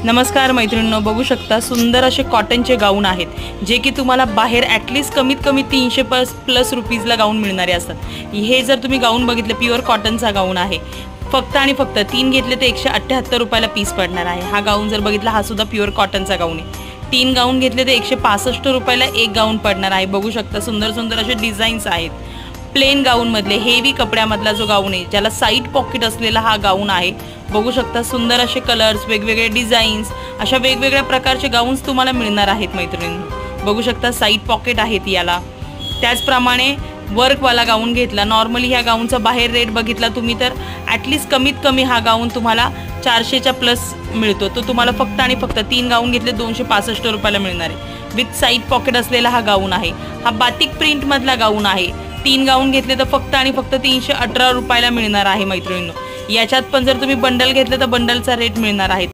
नमस्कार मैत्रिणींनो, बघू शकता सुंदर असे कॉटनचे गाऊन आहेत जे की तुम्हाला बाहेर ॲटलिस्ट कमीत कमी 300 प्लस रुपीजला गाऊन मिळणारे असतात। हे जर तुम्ही गाऊन बघितलं प्युअर कॉटनचा गाऊन आहे, फक्त आणि फक्त 3 घेतले तर 178 रुपयाला पीस पडणार आहे। हा गाऊन जर बघितला हा सुद्धा प्युअर कॉटनचा गाऊन आहे। 3 गाऊन घेतले तर 165 रुपयाला एक गाऊन पडणार आहे। बघू शकता सुंदर सुंदर असे डिझाईन्स आहेत। प्लेन गाऊन मधले हेवी कपड्यामधला जो गाऊन आहे ज्याला साइड पॉकेट असलेला हा गाऊन आहे। बघू शकता सुंदर असे कलर्स, वेगवेगळे डिझाईन्स, अशा वेगवेगळ्या प्रकारचे गाऊन्स तुम्हाला मिळणार आहेत मैत्रिणींनो। बघू शकता साइड पॉकेट आहेत याला। त्याचप्रमाणे वर्कवाला गाऊन घेतला, नॉर्मली ह्या गाऊनचा बाहेर रेट बघितला तुम्ही तर ॲटलिस्ट कमीत कमी हा गाऊन तुम्हाला 400च्या प्लस मिळतो। तो तुम्हाला फक्त आणि फक्त 3 गाऊन घेतले 265 रुपयाला मिळणार आहे। विथ साइड पॉकेट असलेला हा गाऊन आहे। हा बातिक प्रिंट मधला गाऊन आहे। 3 गाऊन घेतले तर फक्त आणि फक्त 318 रुपयाला मिळणार आहे मैत्रिणींनो। याच्यात पण जर तुम्ही बंडल घेतले तर बंडलचा रेट मिळणार आहे।